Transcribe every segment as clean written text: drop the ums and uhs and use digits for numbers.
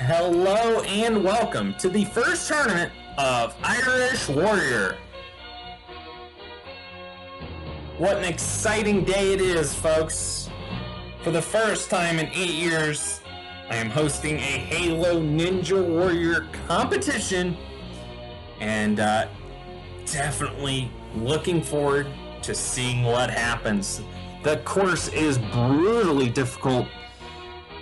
Hello and welcome to the first tournament of Irish Warrior. What an exciting day it is, folks. For the first time in 8 years, I am hosting a Halo Ninja Warrior competition, and definitely looking forward to seeing what happens. The course is brutally difficult.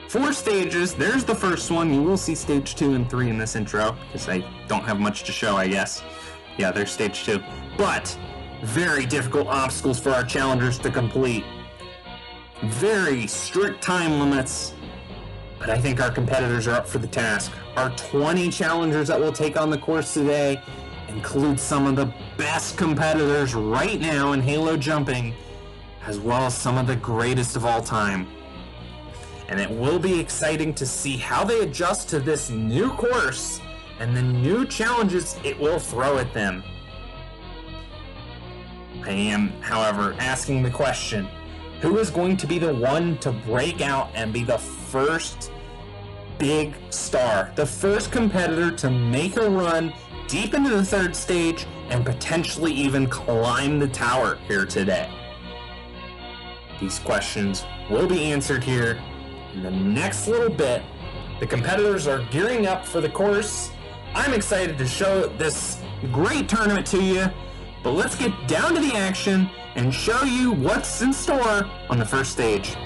4 stages. There's the first one. You will see stage 2 and 3 in this intro, because I don't have much to show, I guess. Yeah, there's stage 2. But very difficult obstacles for our challengers to complete. Very strict time limits. But I think our competitors are up for the task. Our 20 challengers that will take on the course today include some of the best competitors right now in Halo jumping, as well as some of the greatest of all time. And it will be exciting to see how they adjust to this new course and the new challenges it will throw at them. I am, however, asking the question, who is going to be the one to break out and be the first big star, the first competitor to make a run deep into the 3rd stage and potentially even climb the tower here today? These questions will be answered here in the next little bit. The competitors are gearing up for the course. I'm excited to show this great tournament to you, but let's get down to the action and show you what's in store on the first stage.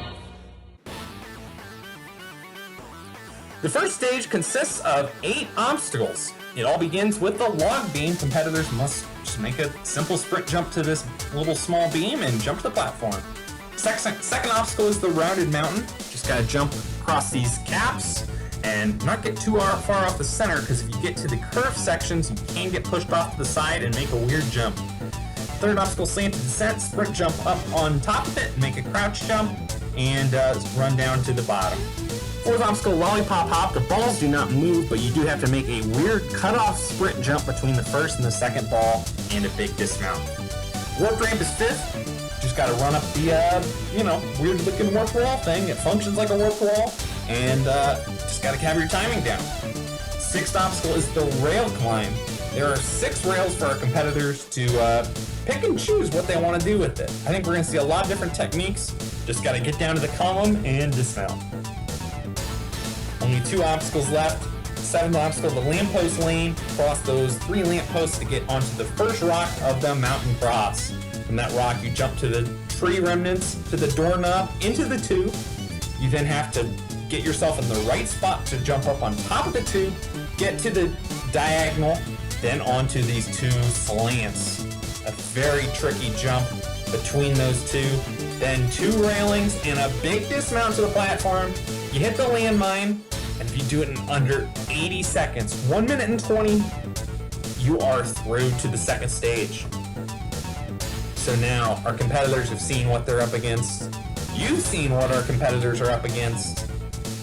The first stage consists of 8 obstacles. It all begins with the log beam. Competitors must just make a simple sprint jump to this little small beam and jump to the platform. Second obstacle is the rounded mountain. Just gotta jump across these caps and not get too far off the center, because if you get to the curved sections, you can get pushed off to the side and make a weird jump. Third obstacle, slanted descent. Sprint jump up on top of it, make a crouch jump, and run down to the bottom. Fourth obstacle, lollipop hop. The balls do not move, but you do have to make a weird cut-off sprint jump between the first and the second ball, and a big dismount. Warp ramp is 5th. Just got to run up the, weird-looking warp wall thing. It functions like a warp wall, and just got to have your timing down. 6th obstacle is the rail climb. There are 6 rails for our competitors to pick and choose what they want to do with it. I think we're going to see a lot of different techniques. Just got to get down to the column and dismount. Only 2 obstacles left. 7th obstacle, the lamppost lane. Cross those 3 lampposts to get onto the first rock of the mountain cross. From that rock, you jump to the tree remnants, to the doorknob, into the tube. You then have to get yourself in the right spot to jump up on top of the tube, get to the diagonal, then onto these 2 slants. A very tricky jump between those 2. Then 2 railings and a big dismount to the platform. You hit the landmine, and if you do it in under 80 seconds, 1 minute and 20, you are through to the 2nd stage. So now, our competitors have seen what they're up against. You've seen what our competitors are up against.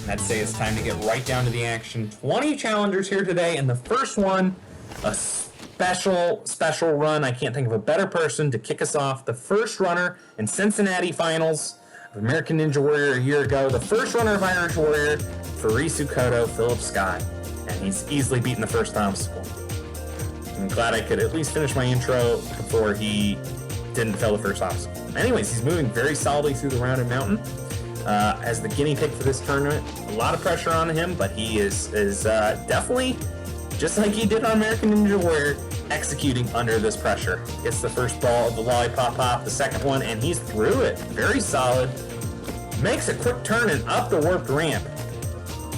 And I'd say it's time to get right down to the action. 20 challengers here today, and the first one, a special run. I can't think of a better person to kick us off. The first runner in Cincinnati finals of American Ninja Warrior a year ago. The first runner of Irish Warrior, Farisu Koto, Philip Scott. And he's easily beaten the first obstacle. I'm glad I could at least finish my intro before he didn't fail the first obstacle. Anyways, he's moving very solidly through the rounded mountain. As the guinea pig for this tournament, a lot of pressure on him, but he is definitely, just like he did on American Ninja Warrior, executing under this pressure. Gets the first ball of the lollipop hop, the second one, and he's through it. Very solid. Makes a quick turn and up the warped ramp.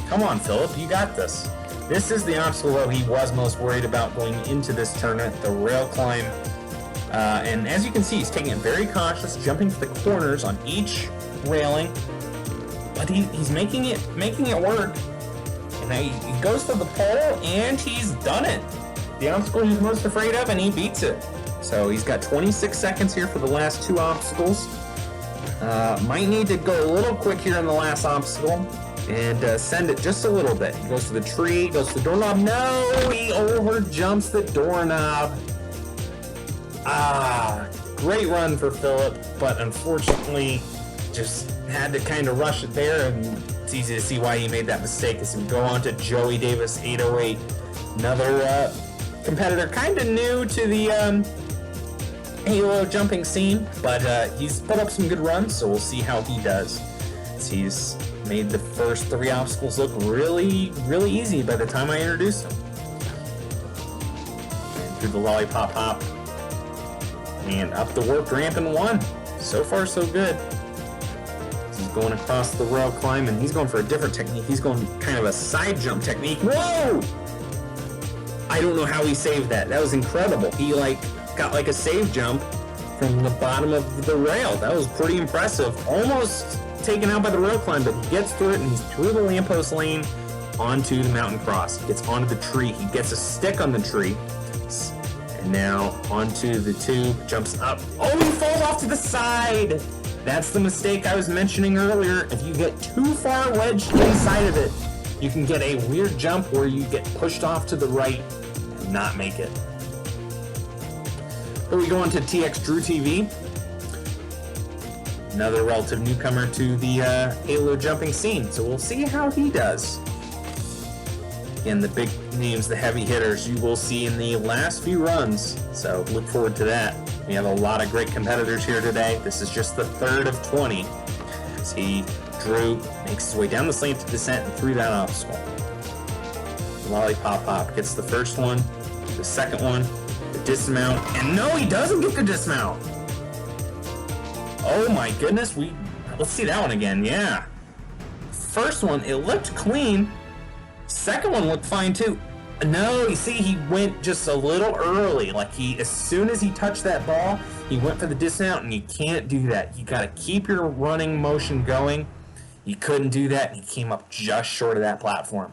Come on, Philip, you got this. This is the obstacle that he was most worried about going into this tournament, the rail climb. And as you can see, he's taking it very cautious, jumping to the corners on each railing, but he's making it work. And he goes for the pole, and he's done it. The obstacle he's most afraid of, and he beats it. So he's got 26 seconds here for the last 2 obstacles. Might need to go a little quick here in the last obstacle and send it just a little bit. He goes to the tree, goes to the doorknob. No, he over jumps the doorknob. Great run for Philip, but unfortunately just had to kind of rush it there and it's easy to see why he made that mistake as we go on to Joey Davis 808. Another competitor kind of new to the Halo jumping scene, but he's put up some good runs, so we'll see how he does. He's made the first 3 obstacles look really, really easy by the time I introduced him. And through the lollipop hop. And up the warp ramp in 1. So far, so good. He's going across the rail climb, and he's going for a different technique. He's going kind of a side jump technique. Whoa! I don't know how he saved that. That was incredible. He got a save jump from the bottom of the rail. That was pretty impressive. Almost taken out by the rail climb, but he gets through it, and he's through the lamppost lane onto the mountain cross. He gets onto the tree. He gets a stick on the tree. And now onto the tube, jumps up. Oh, he falls off to the side! That's the mistake I was mentioning earlier. If you get too far wedged inside of it, you can get a weird jump where you get pushed off to the right and not make it. But we go on to TX Drew TV. Another relative newcomer to the Halo jumping scene. So we'll see how he does. Again, the big names, the heavy hitters, you will see in the last few runs. So look forward to that. We have a lot of great competitors here today. This is just the 3rd of 20. As Drew makes his way down the slanted descent and through that obstacle. Lollipop hop gets the first one, the second one, the dismount, and no, he doesn't get the dismount. Oh my goodness, let's see that one again, yeah. First one, it looked clean. Second one looked fine too. No, you see, he went just a little early. As soon as he touched that ball, he went for the dismount, and you can't do that. You gotta keep your running motion going. He couldn't do that, and he came up just short of that platform.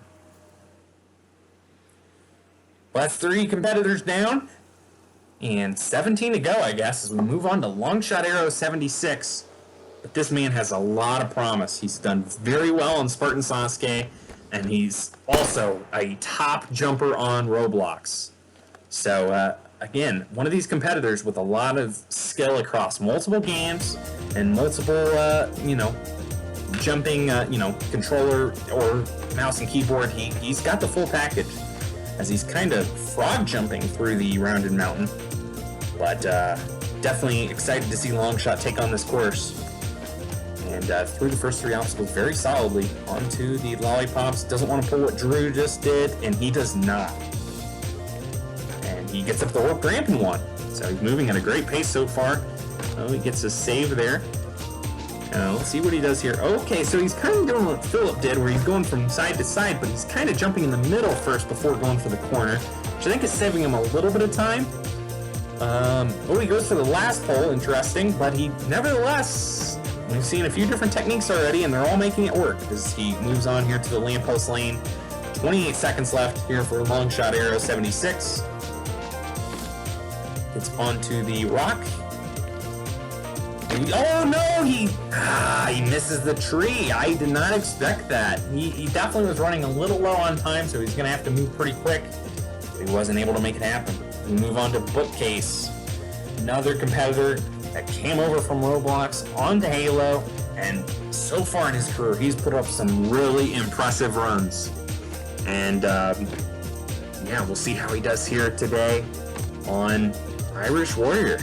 Well, that's 3 competitors down, and 17 to go, I guess, as we move on to Longshot Arrow 76. But this man has a lot of promise. He's done very well on Spartan Sasuke, and he's also a top jumper on Roblox. So, again, one of these competitors with a lot of skill across multiple games and multiple, jumping, controller or mouse and keyboard. He's got the full package, as he's kind of frog jumping through the rounded mountain. But definitely excited to see Longshot take on this course. And through the first 3 obstacles very solidly onto the lollipops. Doesn't want to pull what Drew just did, and he does not. And he gets up the warp ramp in 1. So he's moving at a great pace so far. Oh, he gets a save there. Let's see what he does here. Okay, so he's kind of doing what Philip did, where he's going from side to side, but he's kind of jumping in the middle first before going for the corner, which I think is saving him a little bit of time. He goes for the last pole, interesting, but he nevertheless, we've seen a few different techniques already, and they're all making it work as he moves on here to the lamppost lane. 28 seconds left here for Longshot Arrow 76. Gets onto the rock. Oh no, he misses the tree. I did not expect that. He definitely was running a little low on time, so he's going to have to move pretty quick. He wasn't able to make it happen. We move on to Bookcase, another competitor that came over from Roblox onto Halo, and so far in his career, he's put up some really impressive runs. And we'll see how he does here today on Irish Warrior.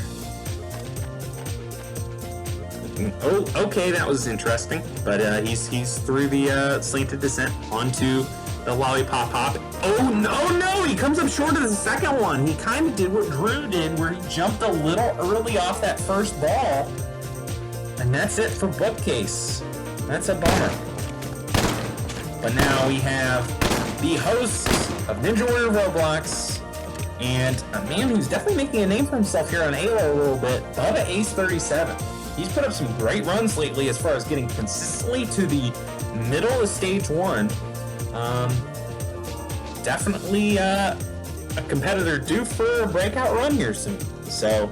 Oh, okay, that was interesting. But he's through the slanted descent onto the lollipop hop. Oh, no, he comes up short of the second one. He kind of did what Drew did, where he jumped a little early off that first ball. And that's it for Bookcase. That's a bummer. But now we have the hosts of Ninja Warrior Roblox, and a man who's definitely making a name for himself here on Halo a little bit, Bubba Ace 37. He's put up some great runs lately as far as getting consistently to the middle of stage 1. Definitely a competitor due for a breakout run here soon. So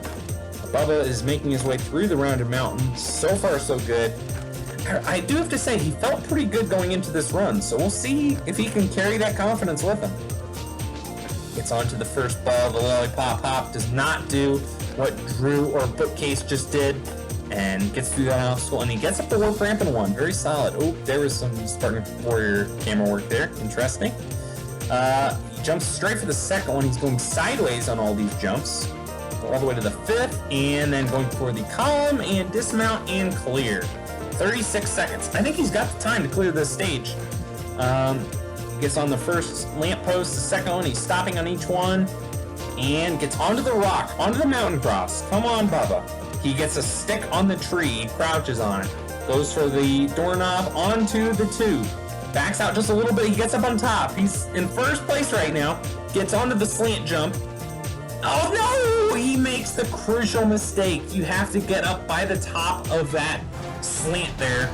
Bubba is making his way through the rounded mountain. So far, so good. I do have to say, he felt pretty good going into this run, so we'll see if he can carry that confidence with him. Gets onto the first ball. The lollipop hop does not do what Drew or Bookcase just did. and gets through that obstacle, and he gets up the warp ramp in one. Very solid. Oh, there was some Spartan Warrior camera work there. Interesting. He jumps straight for the second one. He's going sideways on all these jumps, all the way to the fifth, and then going for the column and dismount and clear. 36 seconds. I think he's got the time to clear this stage. He gets on the first lamppost, the second one, he's stopping on each one, and gets onto the rock, onto the mountain cross. Come on, Bubba. He gets a stick on the tree, he crouches on it, goes for the doorknob onto the tube, backs out just a little bit, he gets up on top. He's in first place right now, gets onto the slant jump. Oh no! He makes the crucial mistake. You have to get up by the top of that slant there.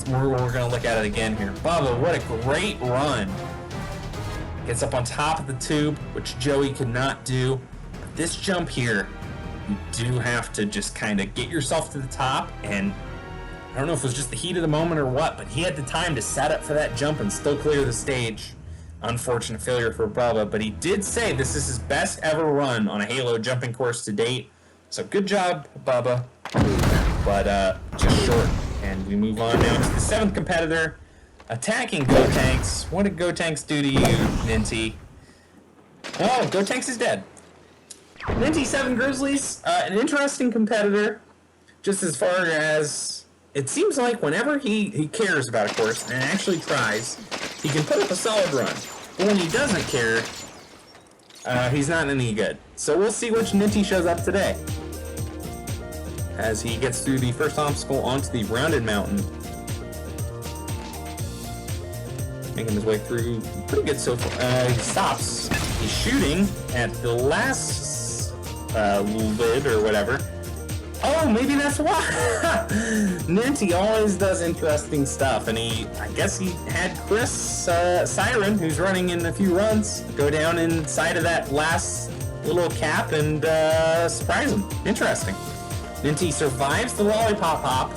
We're gonna look at it again here. Bubba, what a great run. Gets up on top of the tube, which Joey could not do. But this jump here, you do have to just kind of get yourself to the top, and I don't know if it was just the heat of the moment or what, but he had the time to set up for that jump and still clear the stage. Unfortunate failure for Bubba, but he did say this is his best ever run on a Halo jumping course to date. So good job, Bubba, but just short. And we move on now to the seventh competitor, attacking Gotenks. What did Gotenks do to you, Ninty? Oh, Gotenks is dead. Ninty 7 Grizzlies, an interesting competitor, just as far as it seems like whenever he cares about a course and actually tries, he can put up a solid run. But when he doesn't care, he's not any good. So we'll see which Ninty shows up today, as he gets through the first obstacle onto the rounded mountain. Making his way through pretty good so far. He stops. He's shooting at the last lid or whatever. Oh, maybe that's why. Ninty always does interesting stuff, and I guess he had Chris Siren, who's running in a few runs, go down inside of that last little cap and surprise him. Interesting. Ninty survives the lollipop hop,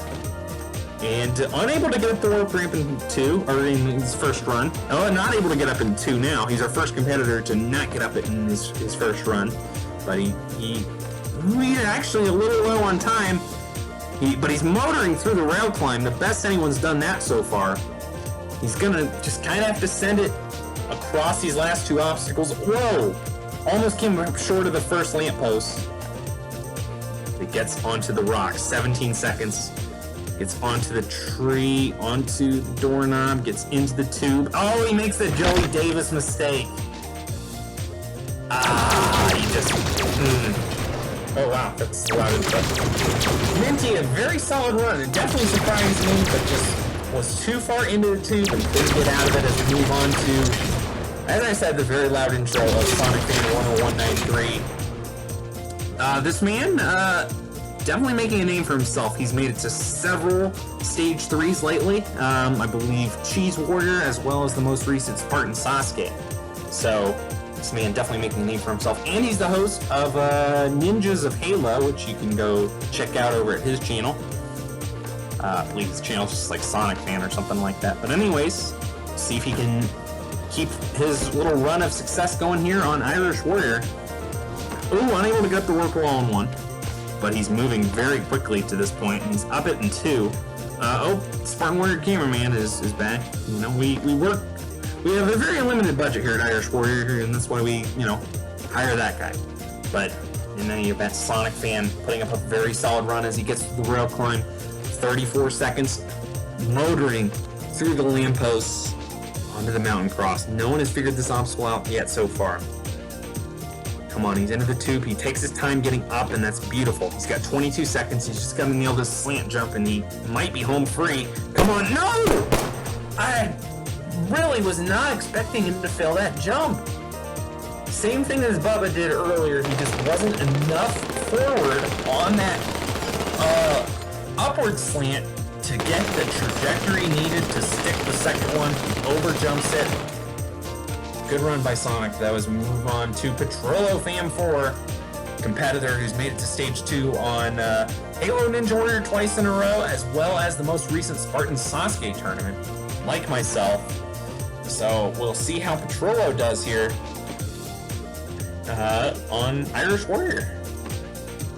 and unable to get up the warp ramp in 2, or in his first run. Oh, not able to get up in 2 now. He's our first competitor to not get up in his first run, but he's actually a little low on time. But he's motoring through the rail climb, the best anyone's done that so far. He's gonna just kind of have to send it across these last 2 obstacles. Whoa! Almost came up short of the first lamppost. It gets onto the rock, 17 seconds. Gets onto the tree, onto the doorknob, gets into the tube. Oh, he makes the Joey Davis mistake. He just... Oh wow, that's loud and stuff. Minty, a very solid run. It definitely surprised me, but just was too far into the tube and couldn't get out of it as we move on to, as I said, the very loud intro of Sonic Fan 10193. This man, definitely making a name for himself. He's made it to several Stage 3s lately. I believe Cheese Warrior, as well as the most recent Spartan Sasuke. So, this man definitely making a name for himself. And he's the host of Ninjas of Halo, which you can go check out over at his channel. I believe his channel's just like Sonic Fan or something like that. But anyways, see if he can keep his little run of success going here on Irish Warrior. Ooh, unable to get up the work wall in 1. But he's moving very quickly to this point, and he's up it in 2. Spartan Warrior Cameraman is back. You know, we have a very limited budget here at Irish Warrior, and that's why we, hire that guy. But in any event, Sonic Fan putting up a very solid run as he gets through the rail climb. 34 seconds, motoring through the lampposts onto the mountain cross. No one has figured this obstacle out yet so far. Come on, he's into the tube. He takes his time getting up, and that's beautiful. He's got 22 seconds. He's just got to nail this slant jump, and he might be home free. Come on, no! I really was not expecting him to fail that jump. Same thing as Bubba did earlier. He just wasn't enough forward on that upward slant to get the trajectory needed to stick the second one. Over jumps it. Good run by Sonic. That was move on to Petrollo Fam 4, competitor who's made it to Stage 2 on Halo Ninja Warrior twice in a row, as well as the most recent Spartan Sasuke tournament, like myself. So we'll see how Petrollo does here on Irish Warrior.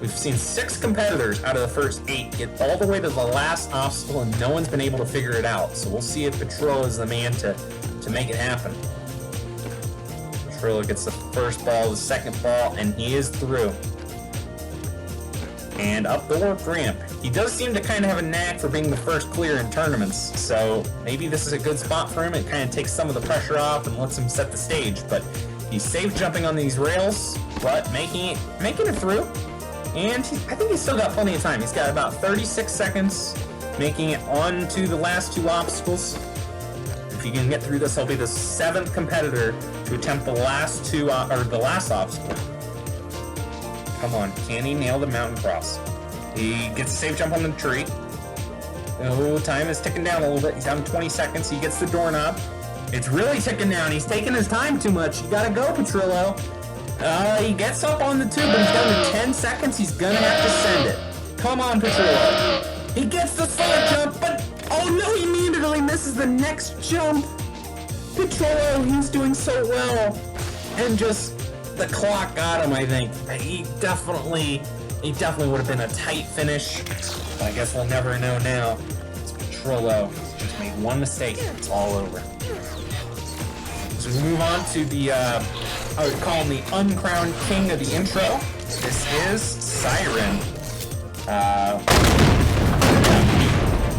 We've seen 6 competitors out of the first 8 get all the way to the last obstacle, and no one's been able to figure it out. So we'll see if Petrillo is the man to make it happen. Petrillo gets the first ball, the second ball, and he is through. And up the warp ramp. He does seem to kind of have a knack for being the first clear in tournaments, so maybe this is a good spot for him. It kind of takes some of the pressure off and lets him set the stage, but he's safe jumping on these rails, but making it through. And I think he's still got plenty of time. He's got about 36 seconds making it on to the last 2 obstacles. If he can get through this, he'll be the 7th competitor to attempt the last 2 or the last obstacle. Come on, can he nail the mountain cross? He gets a safe jump on the tree. Oh, time is ticking down a little bit. He's down 20 seconds. He gets the doorknob. It's really ticking down. He's taking his time too much. You gotta go, Petrillo. He gets up on the tube, but he's down to 10 seconds. He's gonna have to send it. Come on, Petrillo. He gets the slide jump, but oh no, he immediately misses the next jump. Petrillo, he's doing so well. And just the clock got him, I think. He definitely would have been a tight finish. But I guess we'll never know now. It's Petrillo. Just made one mistake. It's all over. So we move on to the, I would call him the uncrowned king of the intro. This is Siren.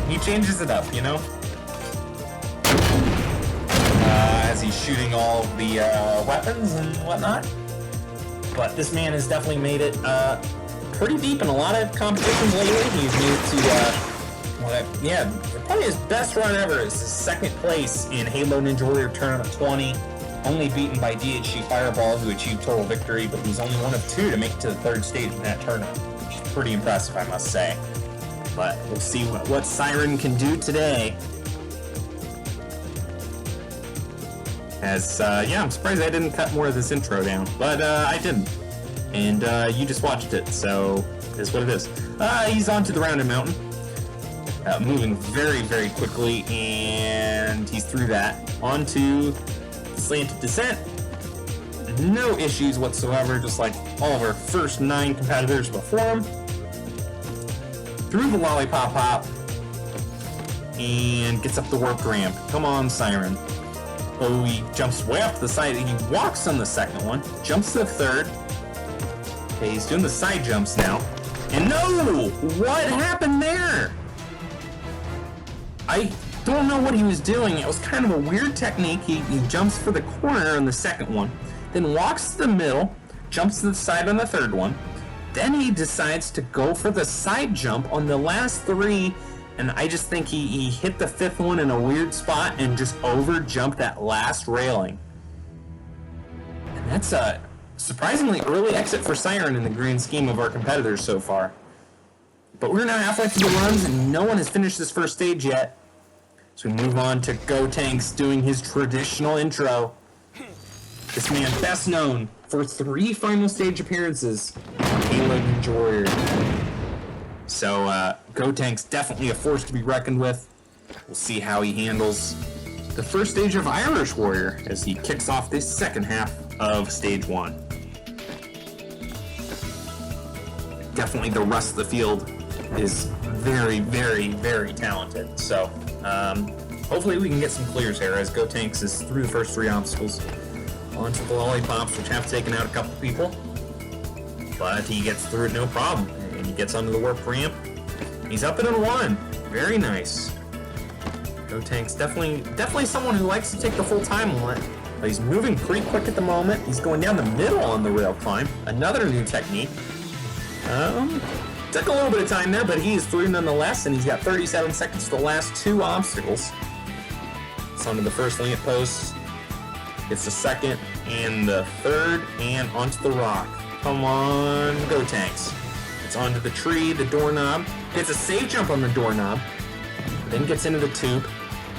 He changes it up, you know? As he's shooting all of the weapons and whatnot. But this man has definitely made it pretty deep in a lot of competitions lately. He's made it to, probably his best run ever is his 2nd place in Halo Ninja Warrior Tournament 20. Only beaten by DHG Fireball, who achieved total victory, but he's only one of 2 to make it to the 3rd stage in that tournament. Which is pretty impressive, I must say. But we'll see what Siren can do today. As, I'm surprised I didn't cut more of this intro down, but I didn't. And you just watched it, so it's what it is. He's onto the rounded mountain. Moving very, very quickly, and he's through that. Onto slanted descent. No issues whatsoever, just like all of our first 9 competitors before him. Through the lollipop hop, and gets up the warped ramp. Come on, Siren. Oh, he jumps way up to the side. He walks on the 2nd one, jumps to the 3rd. Okay, he's doing the side jumps now. And no! What happened there? I don't know what he was doing. It was kind of a weird technique. He jumps for the corner on the 2nd one, then walks to the middle, jumps to the side on the 3rd one. Then he decides to go for the side jump on the last 3, and I just think he hit the 5th one in a weird spot and just over jumped that last railing. And that's a surprisingly early exit for Siren in the grand scheme of our competitors so far. But we're now halfway through the runs, and no one has finished this first stage yet. So we move on to Gotenks doing his traditional intro. This man best known for 3 final stage appearances on Halo Ninja Warrior. So Gotenks definitely a force to be reckoned with. We'll see how he handles the first stage of Irish Warrior as he kicks off this 2nd half of stage 1. Definitely the rest of the field is very, very, very talented. So hopefully we can get some clears here as Gotenks is through the first 3 obstacles. Onto the lollipops, which have taken out a couple people. But he gets through it no problem. And he gets onto the warp ramp. He's up in 1. Very nice. Gotenks definitely someone who likes to take the full time on it. But he's moving pretty quick at the moment. He's going down the middle on the rail climb. Another new technique. Took a little bit of time there, but he is through nonetheless, and he's got 37 seconds for the last 2 obstacles. It's onto the first lamp post. It's the 2nd and the 3rd, and onto the rock. Come on, Gotenks. It's onto the tree, the doorknob. Gets a safe jump on the doorknob. Then gets into the tube.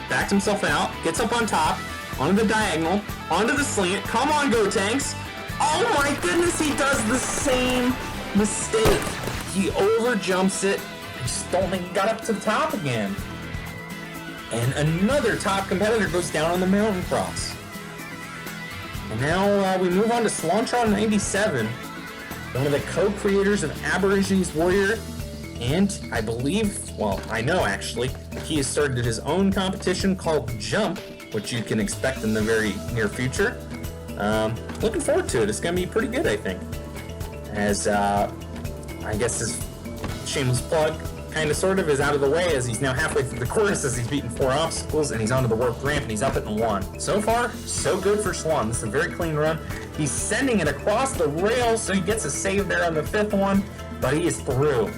Backs himself out. Gets up on top. Onto the diagonal. Onto the slant. Come on, Gotenks. Oh my goodness, he does the same mistake. He overjumps it. I just don't think he got up to the top again. And another top competitor goes down on the mountain cross. And now we move on to Slantron 97. one of the co-creators of Aborigines Warrior, and I believe, well, I know actually, he has started his own competition called Jump, which you can expect in the very near future. Looking forward to it. It's going to be pretty good, I think. As, I guess his shameless plug, kind of sort of, is out of the way as he's now halfway through the course as he's beaten 4 obstacles and he's onto the warped ramp and he's up it in 1. So far, so good for Swan. This is a very clean run. He's sending it across the rail, so he gets a save there on the 5th one, but he is through.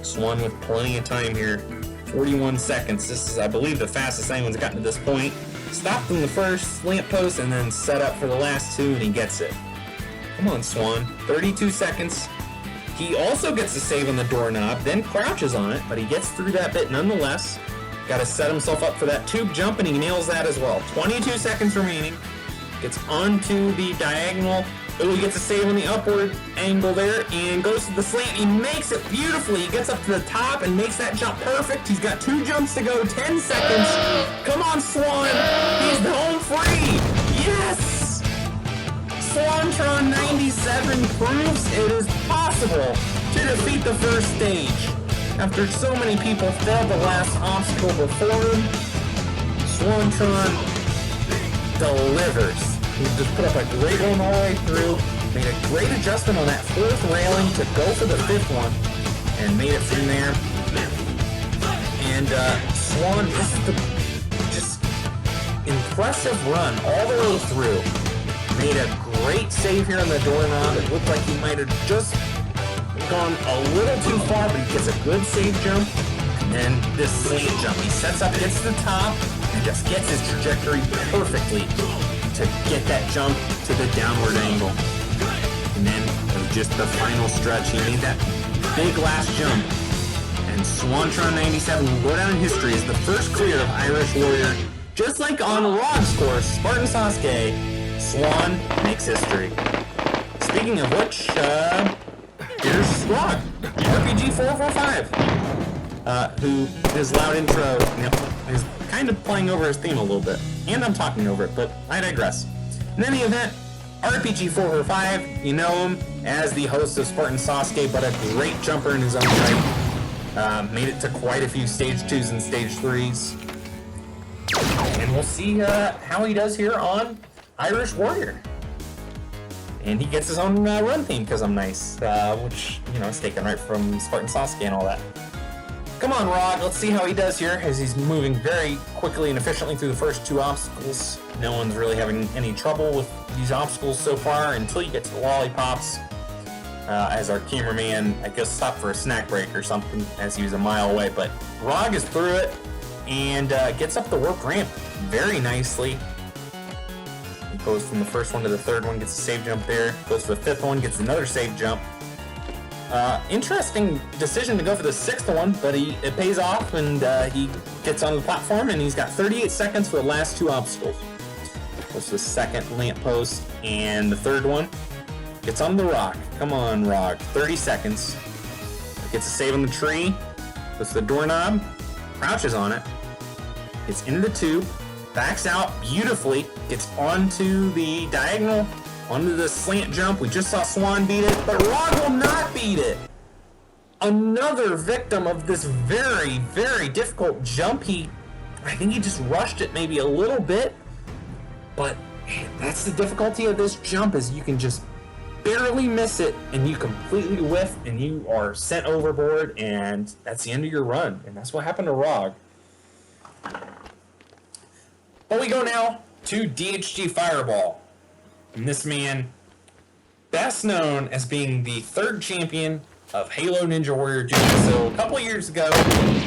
Swan with plenty of time here. 41 seconds. This is, I believe, the fastest anyone's gotten to this point. Stopped in the first lamppost and then set up for the last 2, and he gets it. Come on, Swan. 32 seconds. He also gets a save on the doorknob, then crouches on it, but he gets through that bit nonetheless. Got to set himself up for that tube jump, and he nails that as well. 22 seconds remaining. Gets onto the diagonal. Oh, he gets a save on the upward angle there and goes to the slant. He makes it beautifully. He gets up to the top and makes that jump perfect. He's got 2 jumps to go, 10 seconds. Come on, Swan. He's home free. Yes! Swantron 97 proves it is possible to defeat the first stage. After so many people failed the last obstacle before him, Swantron delivers. He just put up a great one all the way through, made a great adjustment on that 4th railing to go for the 5th one, and made it from there. And Swan, this is the just impressive run all the way through. Made a great save here on the doorknob. It looked like he might have just gone a little too far, but he gets a good save jump. And this slant jump, he sets up, gets to the top, and just gets his trajectory perfectly to get that jump to the downward angle. And then it was just the final stretch. He made that big last jump. And Swantron 97 will go down in history as the first clear of Irish Warrior. Just like on Rod's course, Spartan Sasuke, Swan makes history. Speaking of which, here's Rod, RPG 445, who his loud intro, is kind of playing over his theme a little bit. And I'm talking over it, but I digress. In any event, RPG 445, you know him as the host of Spartan Sasuke, but a great jumper in his own right. Made it to quite a few Stage 2s and Stage 3s. And we'll see how he does here on Irish Warrior. And he gets his own run theme because I'm nice, which, is taken right from Spartan Sasuke and all that. Come on, Rod, let's see how he does here as he's moving very quickly and efficiently through the first 2 obstacles. No one's really having any trouble with these obstacles so far until you get to the lollipops. As our cameraman, I guess, stopped for a snack break or something as he was a mile away. But Rog is through it and gets up the warp ramp very nicely. He goes from the first one to the 3rd one, gets a save jump there. Goes to the 5th one, gets another save jump. Interesting decision to go for the 6th one, but it pays off, and he gets on the platform, and he's got 38 seconds for the last 2 obstacles. Goes to the 2nd lamppost, and the 3rd one. Gets on the rock. Come on, rock. 30 seconds. Gets a save on the tree. Goes to the doorknob. Crouches on it. Gets into the tube. Backs out beautifully. Gets onto the diagonal. Onto the slant jump. We just saw Swan beat it, but Rod will not beat it. Another victim of this very, very difficult jump. I think he just rushed it maybe a little bit, but that's the difficulty of this jump, is you can just barely miss it and you completely whiff and you are sent overboard, and that's the end of your run. And that's what happened to Rog. But we go now to DHG Fireball. And this man, best known as being the 3rd champion of Halo Ninja Warrior Jiu-Jitsu a couple years ago,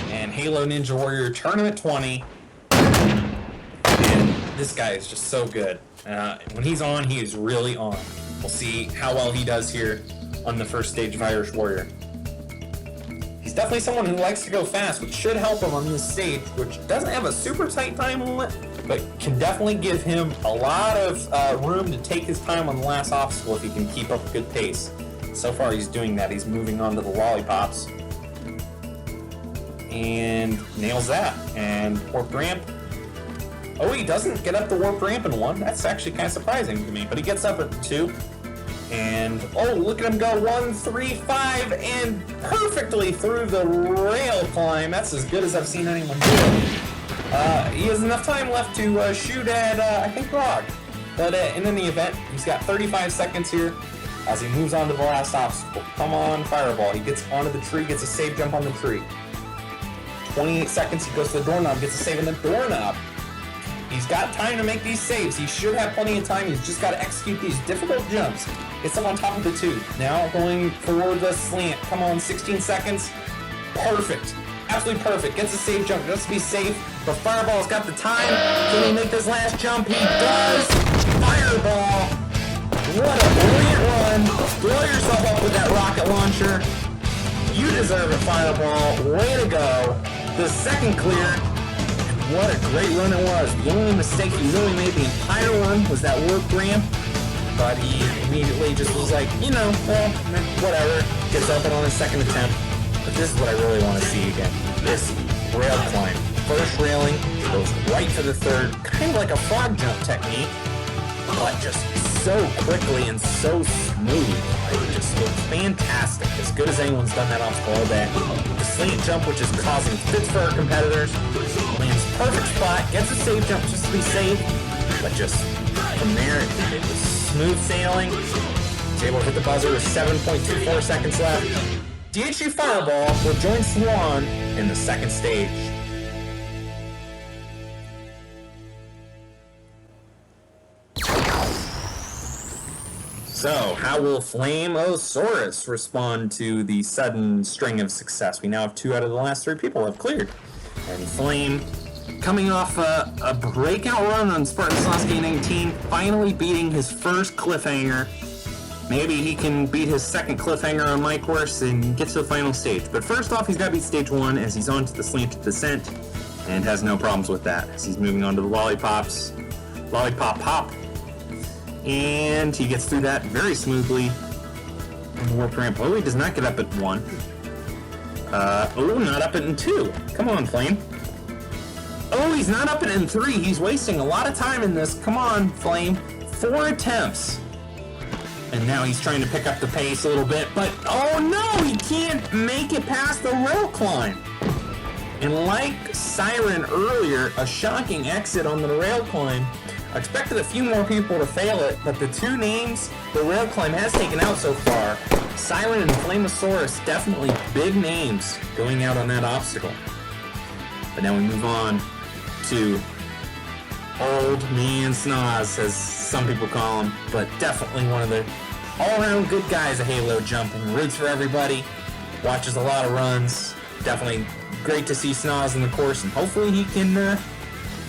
and Halo Ninja Warrior Tournament 20. And this guy is just so good. When he's on, he is really on. We'll see how well he does here on the first stage of Irish Warrior. He's definitely someone who likes to go fast, which should help him on this stage, which doesn't have a super tight time limit, but can definitely give him a lot of room to take his time on the last obstacle if he can keep up a good pace. So far he's doing that. He's moving on to the lollipops. And nails that. And warp ramp. Oh, he doesn't get up the warp ramp in 1. That's actually kind of surprising to me. But he gets up at 2. And, oh, look at him go, 1, 3, 5, and perfectly through the rail climb. That's as good as I've seen anyone do it. He has enough time left to shoot at, I think, Rog. But in any event, he's got 35 seconds here as he moves on to the last obstacle. Come on, Fireball. He gets onto the tree, gets a save jump on the tree. 28 seconds, he goes to the doorknob, gets a save on the doorknob. He's got time to make these saves. He should have plenty of time. He's just got to execute these difficult jumps. Gets up on top of the two. Now going for the slant. Come on, 16 seconds. Perfect. Absolutely perfect. Gets a save jump just to be safe. But Fireball's got the time. Can he make this last jump? He does. Fireball. What a brilliant run. Blow yourself up with that rocket launcher. You deserve it, Fireball. Way to go. The second clear. What a great run it was. The only mistake he really made the entire run was that warp ramp. But he immediately just was like, you know, well, whatever. Gets up and on his second attempt. But this is what I really want to see again. This rail climb. First railing, goes right to the third. Kind of like a frog jump technique. But just so quickly and so smooth. It just looks fantastic. As good as anyone's done that obstacle all day. The slant jump, which is causing fits for our competitors. Lands perfect spot, gets a save jump just to be safe. But just from there, it was smooth sailing. He's able to hit the buzzer with 7.24 seconds left. DHU Fireball will join Swan in the second stage. So, how will Flameosaurus respond to the sudden string of success? We now have 2 out of the last 3 people have cleared. And Flame, coming off a breakout run on Spartan Sasuke 19, finally beating his first cliffhanger. Maybe he can beat his second cliffhanger on my course and get to the final stage. But first off, he's got to beat stage 1 as he's on to the slanted descent and has no problems with that as he's moving on to the Lollipop Hop. And he gets through that very smoothly. And the warp ramp. Oh, he does not get up at 1. Not up at 2. Come on, Flame. Oh, he's not up at 3. He's wasting a lot of time in this. Come on, Flame. 4 attempts. And now he's trying to pick up the pace a little bit. But, oh no, he can't make it past the rail climb. And like Siren earlier, a shocking exit on the rail climb. I expected a few more people to fail it, but the 2 names the rail climb has taken out so far, Siren and Flameosaurus, definitely big names going out on that obstacle. But now we move on to Old Man Snoz, as some people call him, but definitely one of the all-around good guys at Halo jumping. Roots for everybody, watches a lot of runs. Definitely great to see Snoz in the course, and hopefully he can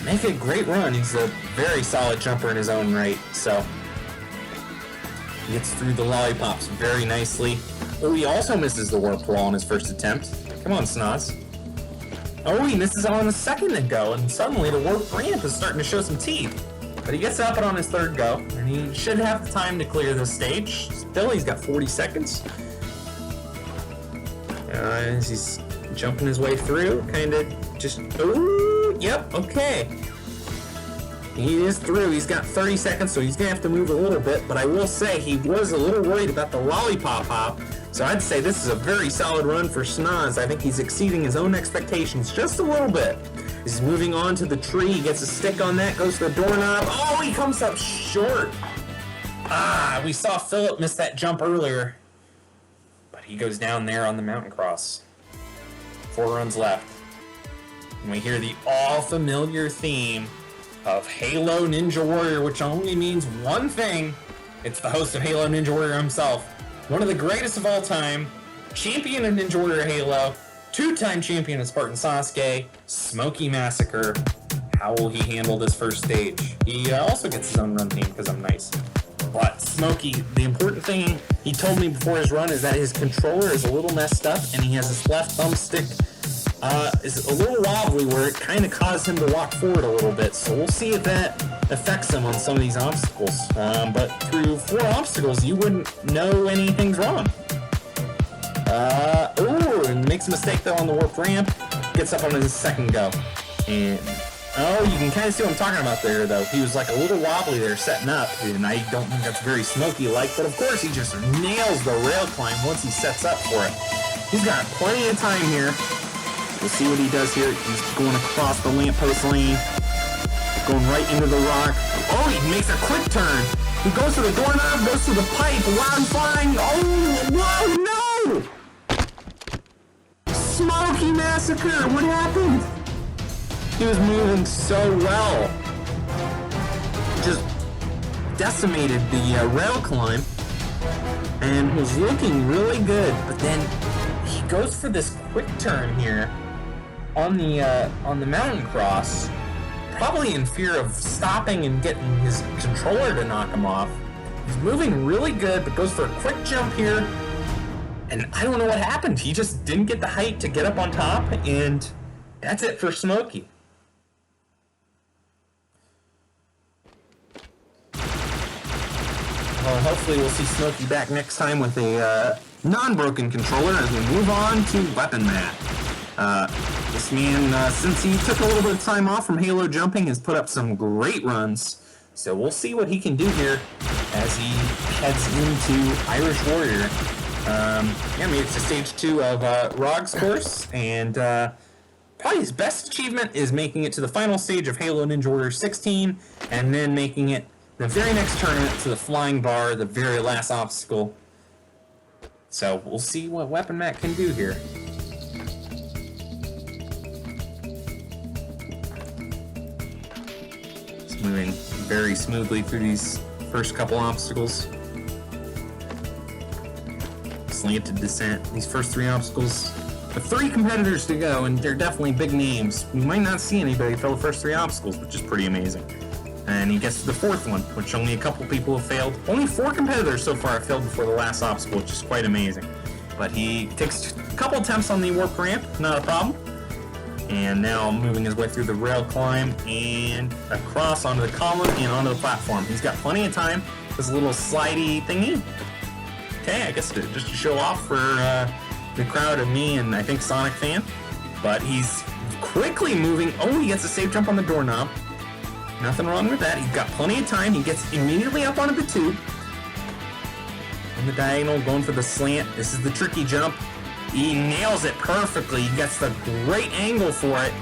make a great run. He's a very solid jumper in his own right, so he gets through the lollipops very nicely. Oh, he also misses the warp wall on his first attempt. Come on, Snoz. Oh, he misses on the second go, and suddenly the warp ramp is starting to show some teeth. But he gets up and on his third go, and he should have the time to clear this stage. Still, he's got 40 seconds. As he's jumping his way through, kind of just... Ooh, yep, okay. He is through. He's got 30 seconds, so he's going to have to move a little bit. But I will say, he was a little worried about the lollipop hop. So I'd say this is a very solid run for Snoz. I think he's exceeding his own expectations just a little bit. He's moving on to the tree. He gets a stick on that, goes to the doorknob. Oh, he comes up short. We saw Philip miss that jump earlier. But he goes down there on the mountain cross. 4 runs left. And we hear the all-familiar theme of Halo Ninja Warrior, which only means one thing. It's the host of Halo Ninja Warrior himself. One of the greatest of all time. Champion of Ninja Warrior Halo. 2-time champion of Spartan Sasuke. Smokey Massacre. How will he handle this first stage? He also gets his own run theme because I'm nice. But Smokey, the important thing he told me before his run is that his controller is a little messed up and he has his left thumbstick is a little wobbly where it kind of caused him to walk forward a little bit. So we'll see if that affects him on some of these obstacles. But through 4 obstacles, you wouldn't know anything's wrong. And makes a mistake though on the warp ramp. Gets up on his second go. And Oh, you can kind of see what I'm talking about there, though. He was like a little wobbly there setting up, and I don't think that's very Smokey-like, but of course he just nails the rail climb once he sets up for it. He's got plenty of time here. We'll see what he does here. He's going across the lamppost lane, going right into the rock. Oh, he makes a quick turn. He goes to the doorknob, goes to the pipe, loud flying. Oh, whoa, no! Smokey Massacre, what happened? He was moving so well. Just decimated the rail climb and was looking really good. But then he goes for this quick turn here on the mountain cross, probably in fear of stopping and getting his controller to knock him off. He's moving really good, but goes for a quick jump here. And I don't know what happened. He just didn't get the height to get up on top, and that's it for Smokey. Well, hopefully we'll see Smokey back next time with a non-broken controller as we move on to Weapon Mat. This man, since he took a little bit of time off from Halo jumping, has put up some great runs. So we'll see what he can do here as he heads into Irish Warrior. Yeah, made it to stage 2 of Rog's course, and probably his best achievement is making it to the final stage of Halo Ninja Warrior 16, and then making it the very next tournament to the flying bar, the very last obstacle. So we'll see what Weapon Mat can do here. It's moving very smoothly through these first couple obstacles. Slanted descent, these first 3 obstacles. With 3 competitors to go, and they're definitely big names. We might not see anybody fail the first 3 obstacles, which is pretty amazing. And he gets to the 4th one, which only a couple people have failed. Only 4 competitors so far have failed before the last obstacle, which is quite amazing. But he takes a couple attempts on the warp ramp, not a problem. And now moving his way through the rail climb and across onto the column and onto the platform. He's got plenty of time. This little slidey thingy. Okay, I guess just to show off for the crowd of me and I think Sonic fan. But he's quickly moving. Oh, he gets a safe jump on the doorknob. Nothing wrong with that. He's got plenty of time. He gets immediately up onto the tube. On the diagonal, going for the slant. This is the tricky jump. He nails it perfectly. He gets the great angle for it.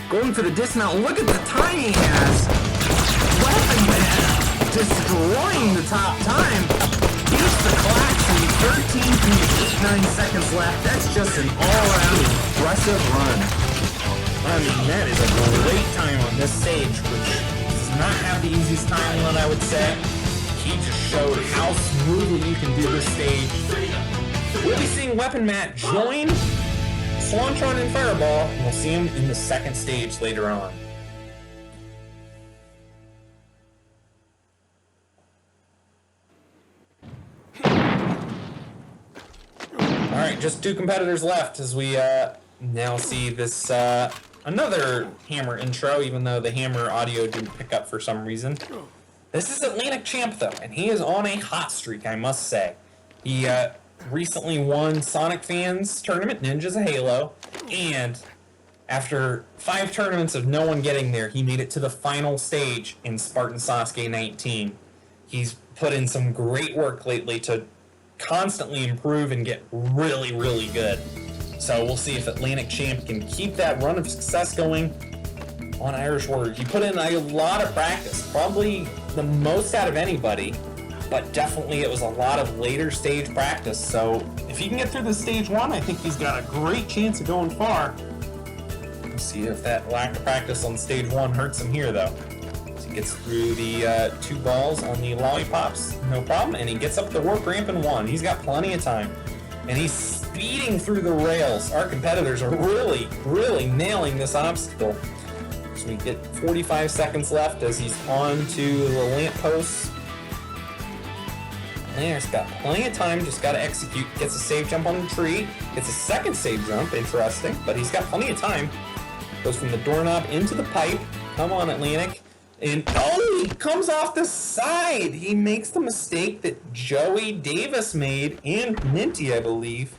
Going for the dismount. Look at the time he has. Weapon Mat destroying the top time. Beats the Klaxon. 13.89 seconds left. That's just an all-around impressive run. I mean, that is a great time on this stage, which does not have the easiest time limit, I would say. He just showed how smoothly you can do this stage. We'll be seeing Weapon Mat join Swantron and Fireball, and we'll see him in the 2nd stage later on. Alright, just 2 competitors left as we now see this another Hammer intro, even though the Hammer audio didn't pick up for some reason. This is Atlantic Champ, though, and he is on a hot streak, I must say. He recently won Sonic Fans Tournament, Ninjas of Halo, and after 5 tournaments of no one getting there, he made it to the final stage in Spartan Sasuke 19. He's put in some great work lately to constantly improve and get really, really good. So we'll see if Atlantic Champ can keep that run of success going on Irish Warrior. He put in a lot of practice, probably the most out of anybody, but definitely it was a lot of later stage practice. So if he can get through the stage 1, I think he's got a great chance of going far. We'll see if that lack of practice on stage 1 hurts him here, though. So he gets through the 2 balls on the lollipops, no problem, and he gets up the warp ramp in 1. He's got plenty of time. And he's speeding through the rails. Our competitors are really, really nailing this obstacle. So we get 45 seconds left as he's on to the lamppost. Atlantic's got plenty of time, just got to execute. Gets a safe jump on the tree. Gets a 2nd safe jump, interesting. But he's got plenty of time. Goes from the doorknob into the pipe. Come on, Atlantic. And oh, he comes off the side. He makes the mistake that Joey Davis made and Minty, I believe.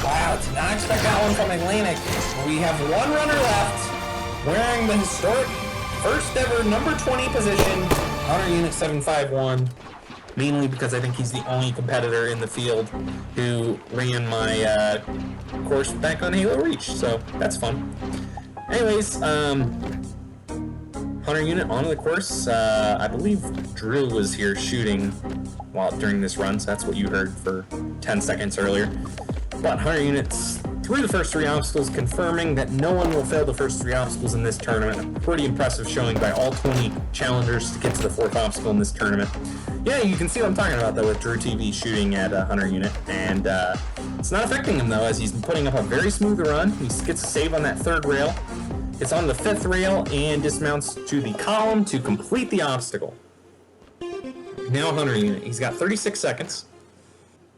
Wow, did not expect that one from Atlantic. We have 1 runner left. wearing the historic first ever number 20 position, Honor Unit 751, mainly because I think he's the only competitor in the field who ran my course back on Halo Reach, so that's fun. Anyways, Hunter Unit onto the course. I believe Drew was here shooting during this run, so that's what you heard for 10 seconds earlier. But Hunter Unit's through the first 3 obstacles, confirming that no one will fail the first 3 obstacles in this tournament. A pretty impressive showing by all 20 challengers to get to the 4th obstacle in this tournament. Yeah, you can see what I'm talking about, though, with Drew TV shooting at Hunter Unit. And it's not affecting him, though, as he's putting up a very smooth run. He gets a save on that 3rd rail, gets on the 5th rail, and dismounts to the column to complete the obstacle. Now Hunter Unit. He's got 36 seconds.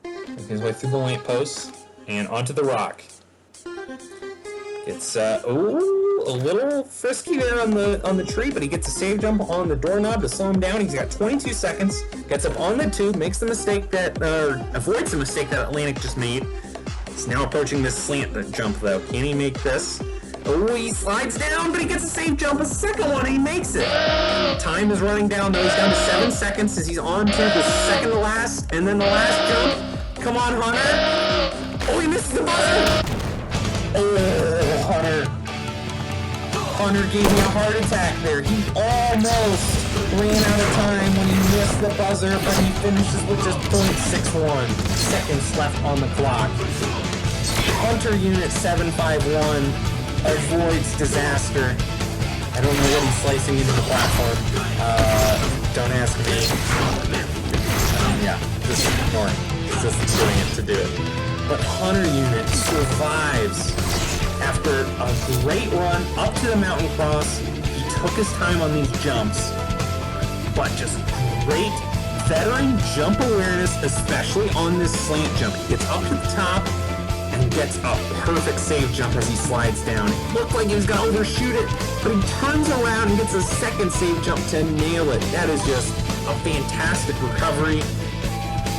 Making his way through the lamp posts and onto the rock. It's a little frisky there on the tree, but he gets a save jump on the doorknob to slow him down. He's got 22 seconds. Gets up on the tube, makes the mistake avoids the mistake that Atlantic just made. He's now approaching this slant jump though. Can he make this? Oh, he slides down, but he gets a save jump, a second one, and he makes it. Time is running down though. He's down to 7 seconds as he's on to the second to last, and then the last jump. Come on, Hunter. Oh, he misses the buzzer. Oh, Hunter. Hunter gave me a heart attack there. He almost ran out of time when he missed the buzzer, but he finishes with just .61 seconds left on the clock. Hunter Unit 751 avoids disaster. I don't know what he's slicing into the platform. Don't ask me. Yeah, just ignore it. He's just doing it to do it. But Hunter Unit survives after a great run up to the mountain cross. He took his time on these jumps, but just great veteran jump awareness, especially on this slant jump. He gets up to the top and gets a perfect save jump as he slides down. It looked like he was going to overshoot it, but he turns around and gets a second save jump to nail it. That is just a fantastic recovery.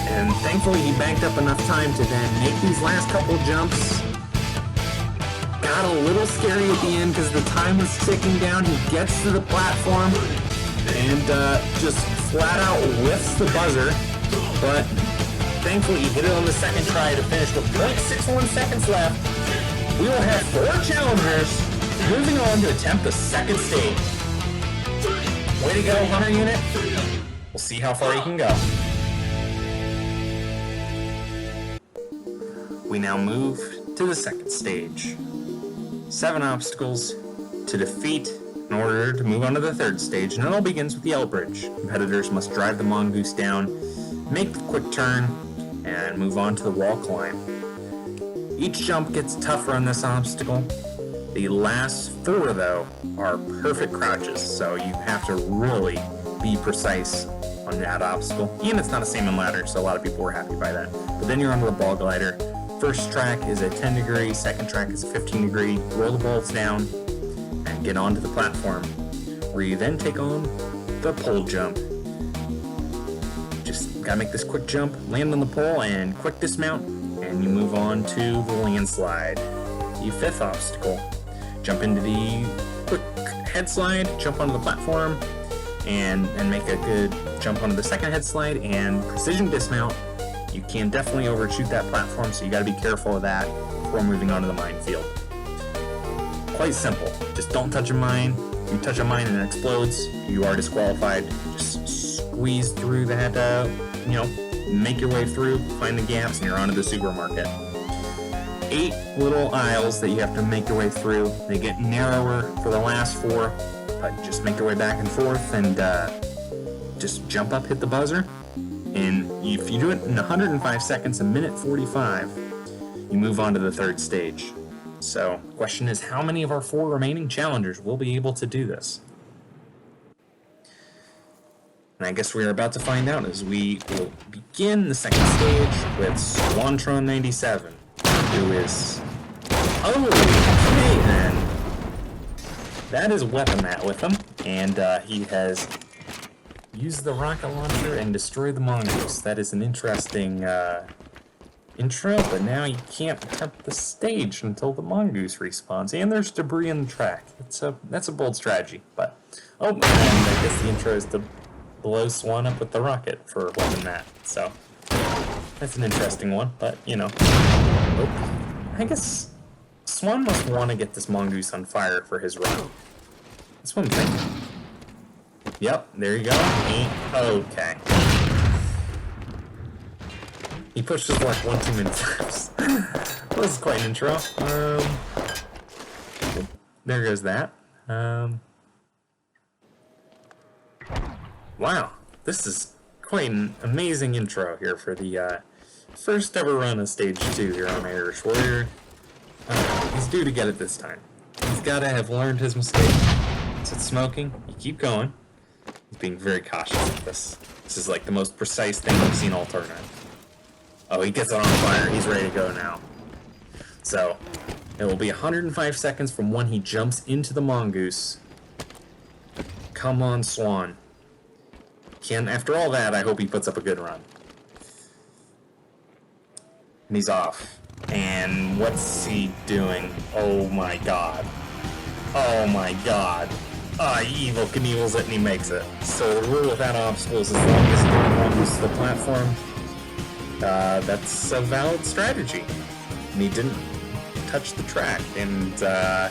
And thankfully he banked up enough time to then make these last couple jumps. Got a little scary at the end because the time was ticking down. He gets to the platform and just flat out whiffs the buzzer. But thankfully he hit it on the second try to finish with 0.61 seconds left. We will have 4 challengers moving on to attempt the second stage. Way to go, Hunter Unit. We'll see how far you can go. We now move to the second stage. 7 obstacles to defeat in order to move on to the third stage, and it all begins with the L Bridge. Competitors must drive the mongoose down, make the quick turn, and move on to the wall climb. Each jump gets tougher on this obstacle. The last 4, though, are perfect crouches, so you have to really be precise on that obstacle. And it's not a salmon ladder, so a lot of people were happy by that. But then you're onto the ball glider. First track is a 10 degree, second track is a 15 degree. Roll the balls down and get onto the platform, where you then take on the pole jump. Just gotta make this quick jump, land on the pole, and quick dismount, and you move on to the landslide. The 5th obstacle. Jump into the quick head slide, jump onto the platform, and make a good jump onto the second head slide, and precision dismount. You can definitely overshoot that platform, so you gotta be careful of that before moving on to the minefield. Quite simple. Just don't touch a mine. If you touch a mine and it explodes, you are disqualified. Just squeeze through that, make your way through, find the gaps, and you're onto the supermarket. 8 little aisles that you have to make your way through. They get narrower for the last 4, but just make your way back and forth and just jump up, hit the buzzer. And if you do it in 105 seconds, a minute 45, you move on to the third stage. So, the question is, how many of our 4 remaining challengers will be able to do this? And I guess we are about to find out as we will begin the second stage with Swantron 97, who is... Oh, okay then. That is Weapon Mat with him, and he has used the rocket launcher and destroyed the mongoose. That is an interesting intro, but now you can't attempt the stage until the mongoose respawns, and there's debris in the track. That's a bold strategy, but and I guess the intro is to blow Swan up with the rocket for holding that. So that's an interesting one, but you know, I guess Swan must want to get this mongoose on fire for his run. That's what I'm thinking. Yep, there you go. Okay. He pushed his luck one too many times. Well, this is quite an intro. There goes that. Wow, this is quite an amazing intro here for the first ever run of Stage 2 here on Irish Warrior. He's due to get it this time. He's got to have learned his mistake. It's smoking. You keep going. He's being very cautious with this. This is like the most precise thing we've seen all tournament. Oh, he gets it on fire. He's ready to go now. So, it will be 105 seconds from when he jumps into the mongoose. Come on, Swan. After all that, I hope he puts up a good run. And he's off. And what's he doing? Oh my god. Oh my god. Evil Knievel's it and he makes it. So the rule without obstacles, as long as he mongoose to the platform, that's a valid strategy. And he didn't touch the track, and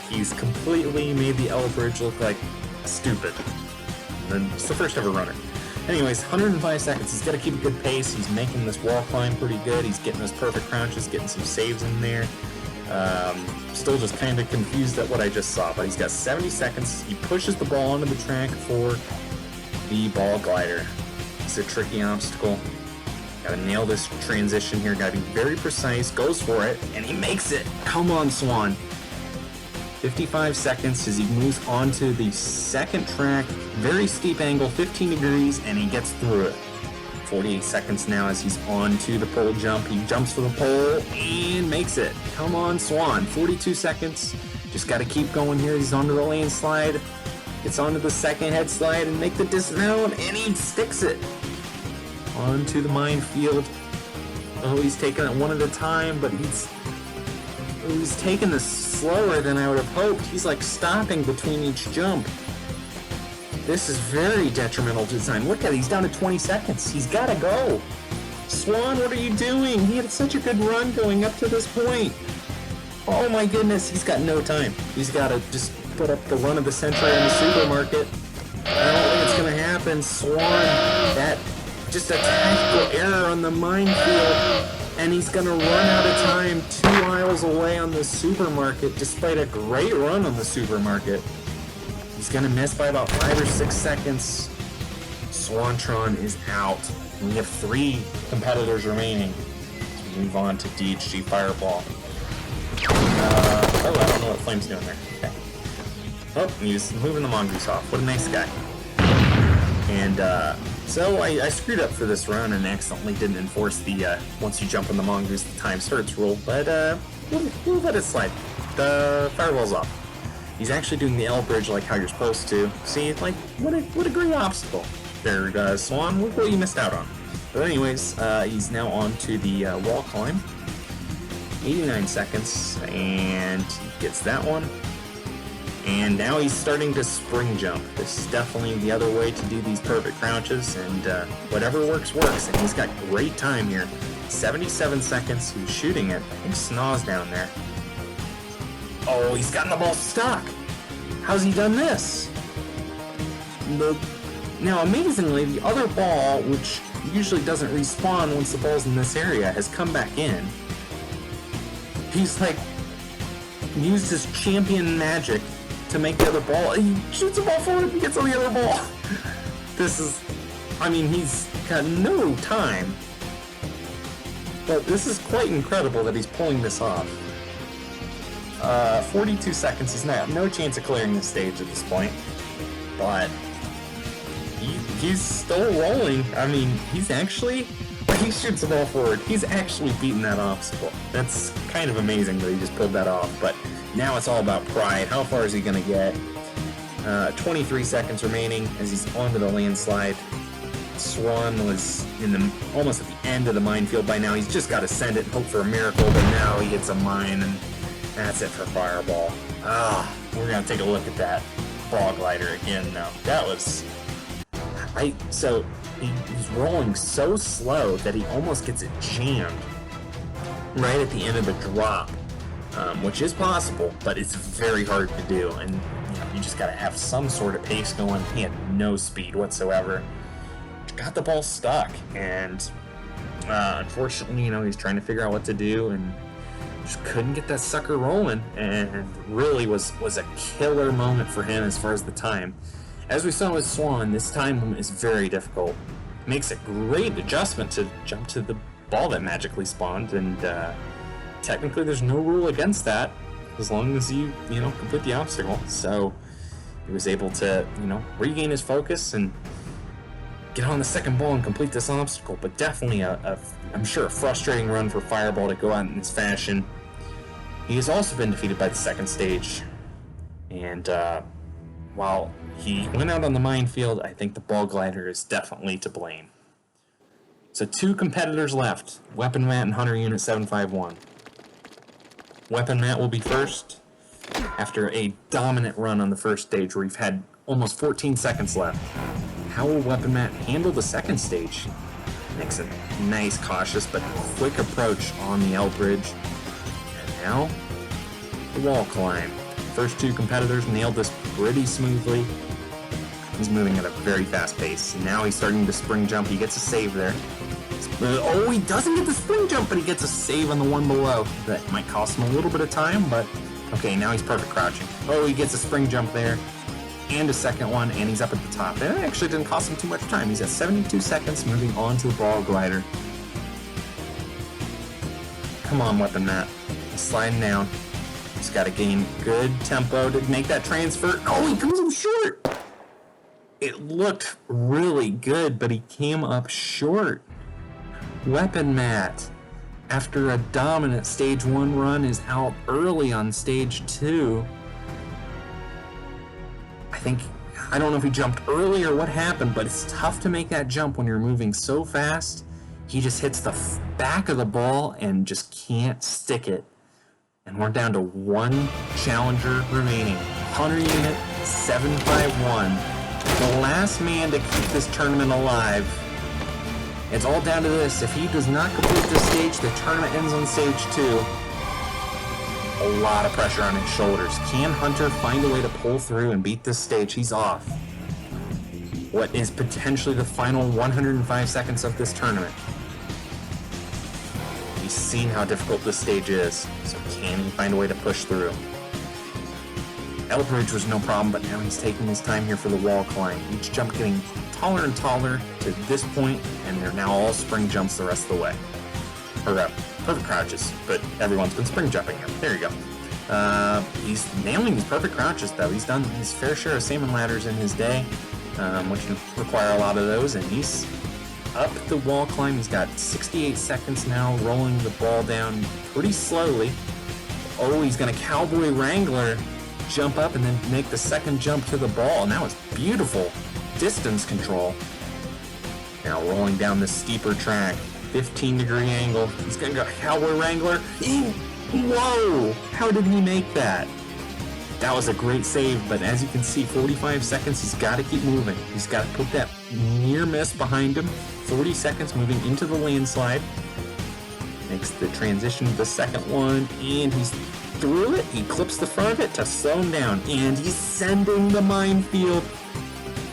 he's completely made the L bridge look like stupid. And it's the first ever runner. Anyways, 105 seconds. He's got to keep a good pace. He's making this wall climb pretty good. He's getting those perfect crouches, getting some saves in there. Still just kind of confused at what I just saw, but he's got 70 seconds. He pushes the ball onto the track for the ball glider. It's a tricky obstacle. Gotta nail this transition here, gotta be very precise, goes for it, and he makes it! Come on, Swan! 55 seconds as he moves onto the second track, very steep angle, 15 degrees, and he gets through it. 48 seconds now as he's on to the pole jump. He jumps for the pole and makes it. Come on, Swan. 42 seconds. Just gotta keep going here. He's onto the lane slide, gets onto the second head slide and make the dismount, and he sticks it. Onto the minefield. Oh, he's taking it one at a time, but he's taking this slower than I would have hoped. He's like stopping between each jump. This is very detrimental to design. Look at it, he's down to 20 seconds. He's gotta go. Swan, what are you doing? He had such a good run going up to this point. Oh my goodness, he's got no time. He's gotta just put up the run of the century in the supermarket. I don't think it's gonna happen. Swan, that just a tactical error on the minefield, and he's gonna run out of time 2 miles away on the supermarket despite a great run on the supermarket. He's gonna miss by about 5 or 6 seconds. Swantron is out. We have 3 competitors remaining. So we move on to DHG Fireball. I don't know what Flame's doing there. Okay. Oh, he's moving the mongoose off. What a nice guy. And so I screwed up for this run and accidentally didn't enforce the once you jump on the mongoose, the time starts rule. But we'll let it slide. The Fireball's off. He's actually doing the L bridge like how you're supposed to. See, like, what a great obstacle. There, Swan, look what you missed out on. But anyways, he's now on to the wall climb. 89 seconds, and he gets that one. And now he's starting to spring jump. This is definitely the other way to do these perfect crouches, and whatever works, works. And he's got great time here. 77 seconds, he's shooting it. I think Snaw's down there. Oh, he's gotten the ball stuck. How's he done this? Now, amazingly, the other ball, which usually doesn't respawn once the ball's in this area, has come back in. He's like used his champion magic to make the other ball. He shoots the ball forward and gets on the other ball. This is, I mean, he's got no time. But this is quite incredible that he's pulling this off. 42 seconds, he's no chance of clearing the stage at this point. But he's still rolling. I mean, he's actually, when he shoots the ball forward, he's actually beaten that obstacle. That's kind of amazing that he just pulled that off. But now it's all about pride. How far is he going to get? 23 seconds remaining as he's onto the landslide. Swan was almost at the end of the minefield by now. He's just got to send it and hope for a miracle, but now he hits a mine, and that's it for Fireball. We're going to take a look at that ball glider again now. That was... So he's rolling so slow that he almost gets it jammed right at the end of the drop, which is possible, but it's very hard to do, and you just got to have some sort of pace going. He had no speed whatsoever. Got the ball stuck, and unfortunately, he's trying to figure out what to do, and just couldn't get that sucker rolling, and really was a killer moment for him as far as the time. As we saw with Swan, this time is very difficult. Makes a great adjustment to jump to the ball that magically spawned, and technically there's no rule against that as long as you complete the obstacle. So he was able to regain his focus and get on the second ball and complete this obstacle. But definitely I'm sure a frustrating run for Fireball to go out in this fashion. He has also been defeated by the second stage, and while he went out on the minefield, I think the ball glider is definitely to blame. So 2 competitors left, Weapon Matt and Hunter Unit 751. Weapon Matt will be first after a dominant run on the first stage where we've had almost 14 seconds left. How will Weapon Matt handle the second stage? Makes a nice, cautious, but quick approach on the L bridge. And now, the wall climb. First 2 competitors nailed this pretty smoothly. He's moving at a very fast pace. Now he's starting to spring jump. He gets a save there. Oh, he doesn't get the spring jump, but he gets a save on the one below. That might cost him a little bit of time, but okay, now he's perfect crouching. Oh, he gets a spring jump there, and a second one, and he's up at the top. And it actually didn't cost him too much time. He's at 72 seconds, moving on to the ball glider. Come on, Weapon Matt. He's sliding down. He's got to gain good tempo to make that transfer. Oh, he comes up short! It looked really good, but he came up short. Weapon Matt, after a dominant stage 1 run, is out early on stage 2. I don't know if he jumped early or what happened, but it's tough to make that jump when you're moving so fast. He just hits the back of the ball and just can't stick it. And we're down to 1 challenger remaining. Hunter Unit 751. The last man to keep this tournament alive. It's all down to this. If he does not complete this stage, the tournament ends on stage 2. A lot of pressure on his shoulders. Can Hunter find a way to pull through and beat this stage? He's off. What is potentially the final 105 seconds of this tournament. He's seen how difficult this stage is, so can he find a way to push through? Elbridge was no problem, but now he's taking his time here for the wall climb. Each jump getting taller and taller to this point, and they're now all spring jumps the rest of the way. Or perfect crouches, but everyone's been spring jumping him. There you go. He's nailing these perfect crouches, though. He's done his fair share of salmon ladders in his day, which require a lot of those, and he's up the wall climb. He's got 68 seconds now, rolling the ball down pretty slowly. Oh, he's going to Cowboy Wrangler jump up and then make the second jump to the ball, and that was beautiful distance control. Now rolling down this steeper track, 15-degree angle. He's going to go Cowboy Wrangler. Whoa! How did he make that? That was a great save, but as you can see, 45 seconds, he's got to keep moving. He's got to put that near miss behind him. 40 seconds moving into the landslide. Makes the transition to the second one, and he's through it. He clips the front of it to slow him down, and he's sending the minefield.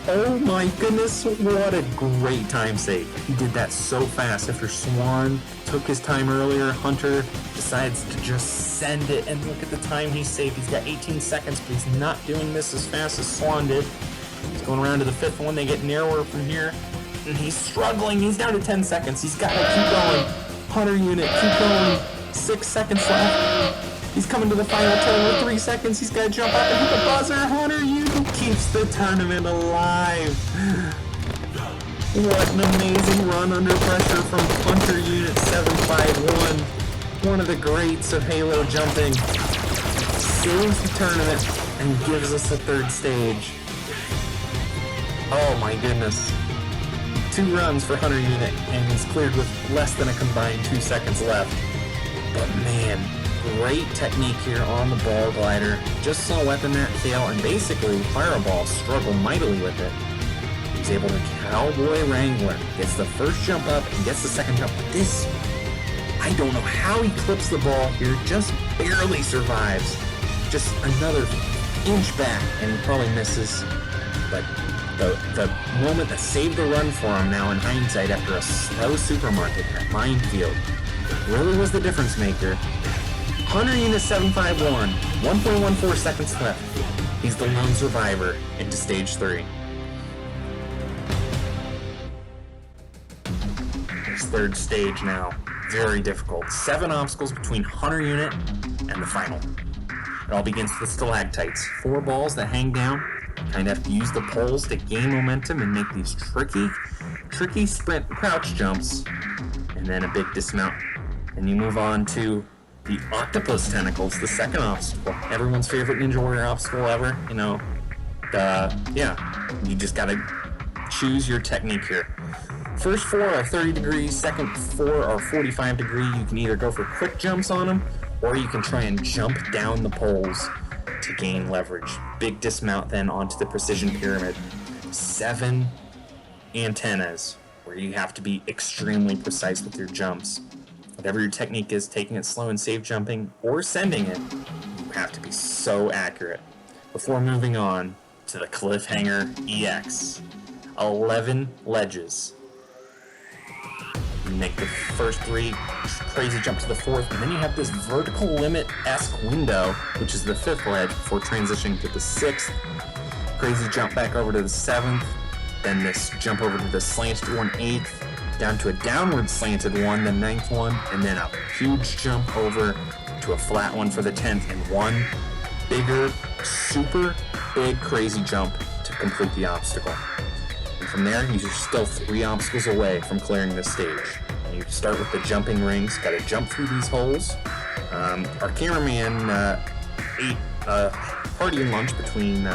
Oh my goodness, what a great time save. He did that so fast after Swan took his time earlier. Hunter decides to just send it, and look at the time he saved. He's got 18 seconds, but he's not doing this as fast as Swan did. He's going around to the 5th one. They get narrower from here, and he's struggling. He's down to 10 seconds. He's got to keep going. Hunter Unit, keep going. 6 seconds left. He's coming to the final turn with 3 seconds. He's got to jump up and hit the buzzer. Hunter Unit keeps the tournament alive. What an amazing run under pressure from Hunter Unit 751. One of the greats of Halo jumping. Saves the tournament and gives us a 3rd stage. Oh my goodness. 2 runs for Hunter Unit, and he's cleared with less than a combined 2 seconds left. But man, great technique here on the ball glider. Just saw Weapon That fail, and basically Fireball struggled mightily with it. He's able to Cowboy Wrangler, gets the first jump up and gets the second jump. But this, I don't know how he clips the ball here, just barely survives. Just another inch back, and he probably misses. But the moment that saved the run for him now in hindsight after a slow supermarket at Minefield really was the difference maker. Hunter Unit 751, 1.14 seconds left. He's the lone survivor into stage 3. This third stage now, very difficult. 7 obstacles between Hunter Unit and the final. It all begins with stalactites, 4 balls that hang down. Kind of have to use the poles to gain momentum and make these tricky sprint crouch jumps, and then a big dismount. And you move on to the octopus tentacles, the second obstacle. Everyone's favorite Ninja Warrior obstacle ever, you know. You just gotta choose your technique here. First 4 are 30 degrees, second 4 are 45 degree. You can either go for quick jumps on them, or you can try and jump down the poles to gain leverage. Big dismount then onto the precision pyramid. 7 antennas where you have to be extremely precise with your jumps. Whatever your technique is, taking it slow and safe jumping or sending it, you have to be so accurate. Before moving on to the Cliffhanger EX. 11 ledges. You make the first 3, crazy jump to the 4th, and then you have this vertical limit-esque window, which is the 5th ledge, before transitioning to the 6th. Crazy jump back over to the 7th, then this jump over to the slanted one 8th, down to a downward slanted one, the 9th one, and then a huge jump over to a flat one for the 10th, and one bigger, super big crazy jump to complete the obstacle. And from there, you're still 3 obstacles away from clearing this stage. You start with the jumping rings, gotta jump through these holes. Our cameraman ate party and lunch between,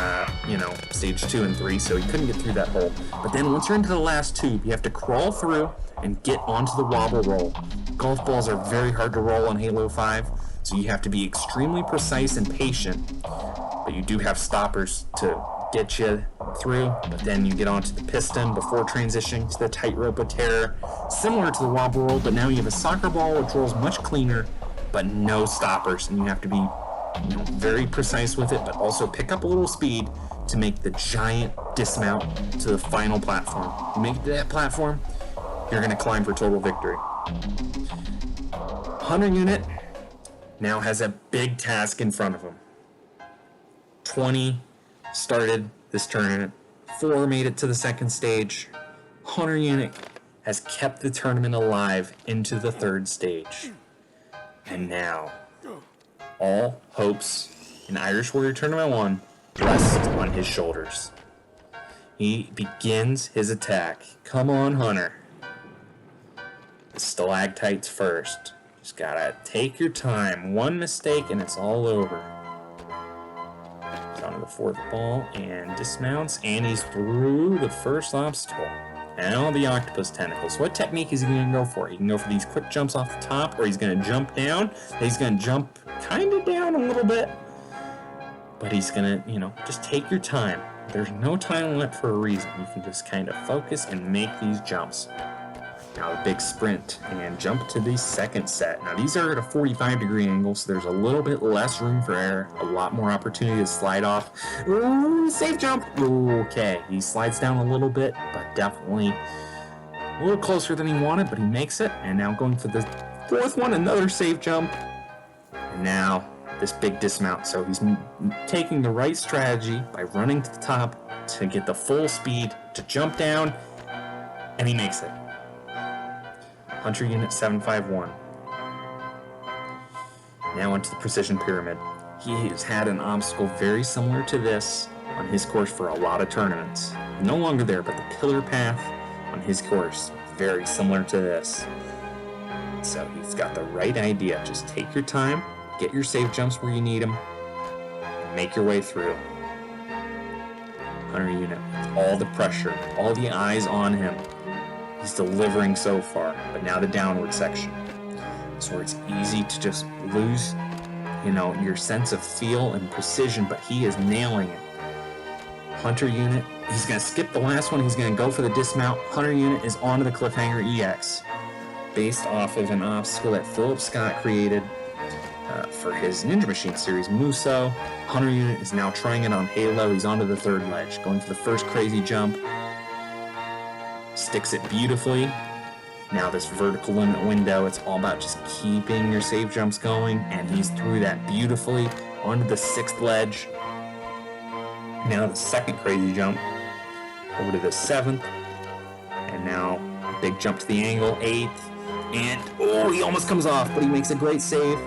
stage 2 and 3, so he couldn't get through that hole. But then once you're into the last tube, you have to crawl through and get onto the wobble roll. Golf balls are very hard to roll on Halo 5, so you have to be extremely precise and patient. But you do have stoppers to get you through, but then you get onto the piston before transitioning to the tightrope of terror, similar to the wobble roll, but now you have a soccer ball which rolls much cleaner, but no stoppers, and you have to be very precise with it, but also pick up a little speed to make the giant dismount to the final platform. You make it to that platform, you're going to climb for total victory. Hunter Unit now has a big task in front of him. 20 started this tournament. 4 made it to the second stage. Hunter Unit has kept the tournament alive into the third stage. And now, all hopes in Irish Warrior Tournament 1 rest on his shoulders. He begins his attack. Come on, Hunter. The stalactites first. Just gotta take your time. One mistake and it's all over. He's onto the 4th ball and dismounts, and he's through the first obstacle. Now the octopus tentacles. What technique is he going to go for? He can go for these quick jumps off the top, or he's going to jump down. He's going to jump kind of down a little bit, but he's going to, just take your time. There's no time limit for a reason. You can just kind of focus and make these jumps. Now the big sprint and jump to the second set. Now these are at a 45-degree angle, so there's a little bit less room for error, a lot more opportunity to slide off. Ooh, safe jump. Ooh, okay, he slides down a little bit, but definitely a little closer than he wanted, but he makes it. And now going for the 4th one, another safe jump. And now this big dismount. So he's taking the right strategy by running to the top to get the full speed to jump down, and he makes it. Hunter Unit 751. Now into the precision pyramid. He has had an obstacle very similar to this on his course for a lot of tournaments. No longer there, but the pillar path on his course, very similar to this. So he's got the right idea. Just take your time, get your safe jumps where you need them, and make your way through. Hunter Unit, with all the pressure, all the eyes on him, He's delivering so far, but now the downward section. So it's easy to just lose, your sense of feel and precision, but he is nailing it. Hunter unit, he's going to skip the last one. He's going to go for the dismount. Hunter unit is onto the cliffhanger EX, based off of an obstacle that Philip Scott created for his Ninja Machine series, Muso. Hunter unit is now trying it on Halo. He's onto the third ledge, going for the first crazy jump. Sticks it beautifully. Now this vertical limit window, it's all about just keeping your save jumps going, and he's through that beautifully onto the sixth ledge. Now the second crazy jump over to the seventh, and now a big jump to the angle, eighth, and he almost comes off, but he makes a great save.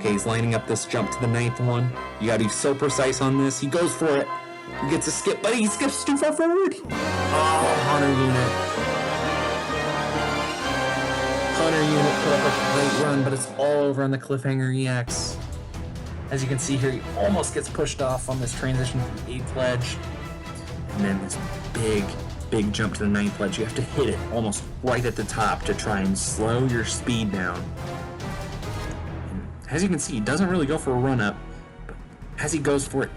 He's lining up this jump to the ninth one. You gotta be so precise on this. He goes for it. He gets a skip, but he skips too far forward. Hunter unit. Hunter unit put up a great run, but it's all over on the cliffhanger EX. As you can see here, he almost gets pushed off on this transition from the 8th ledge. And then this big jump to the 9th ledge. You have to hit it almost right at the top to try and slow your speed down. And as you can see, he doesn't really go for a run-up. But as he goes for it,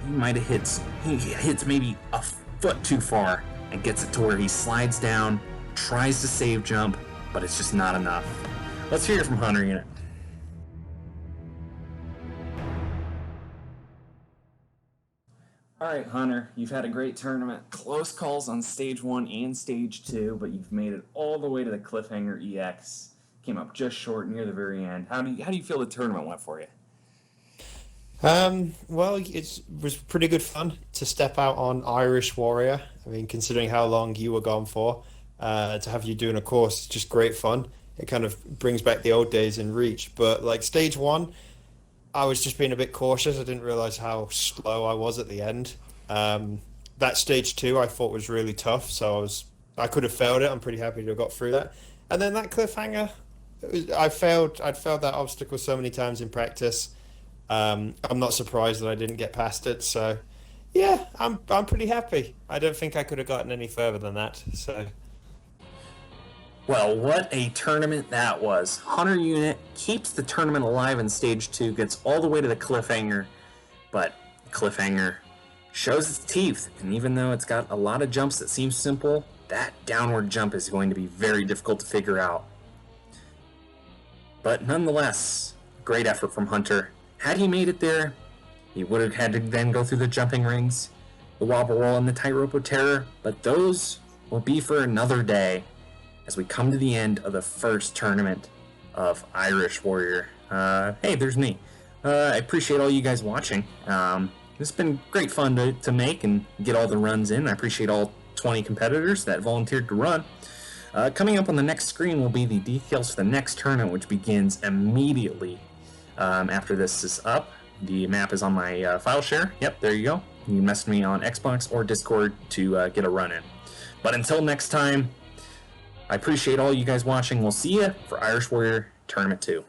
he hits maybe a foot too far and gets it to where he slides down, tries to save jump, but it's just not enough. Let's hear it from Hunter unit. Alright, Hunter, you've had a great tournament. Close calls on Stage 1 and Stage 2, but you've made it all the way to the Cliffhanger EX. Came up just short near the very end. How do you feel the tournament went for you? Well, it was pretty good fun to step out on Irish Warrior. I mean, considering how long you were gone for, to have you doing a course, just great fun. It kind of brings back the old days in Reach. But like Stage 1, I was just being a bit cautious. I didn't realize how slow I was at the end. That Stage 2 I thought was really tough, so I could have failed it. I'm pretty happy to have got through that. And then that cliffhanger, I'd failed that obstacle so many times in practice. I'm not surprised that I didn't get past it. So yeah, I'm pretty happy. I don't think I could have gotten any further than that. So. Well, what a tournament that was. Hunter unit keeps the tournament alive in Stage 2, gets all the way to the cliffhanger, but cliffhanger shows its teeth, and even though it's got a lot of jumps that seem simple, that downward jump is going to be very difficult to figure out. But nonetheless, great effort from Hunter. Had he made it there, he would have had to then go through the jumping rings, the wobble roll, and the tightrope of terror, but those will be for another day as we come to the end of the first tournament of Irish Warrior. Hey, there's me. I appreciate all you guys watching. It's been great fun to make and get all the runs in. I appreciate all 20 competitors that volunteered to run. Coming up on the next screen will be the details for the next tournament, which begins immediately after this is up. The map is on my file share. Yep, there you go. You can message me on Xbox or Discord to get a run in. But until next time, I appreciate all you guys watching. We'll see you for Irish Warrior Tournament 2.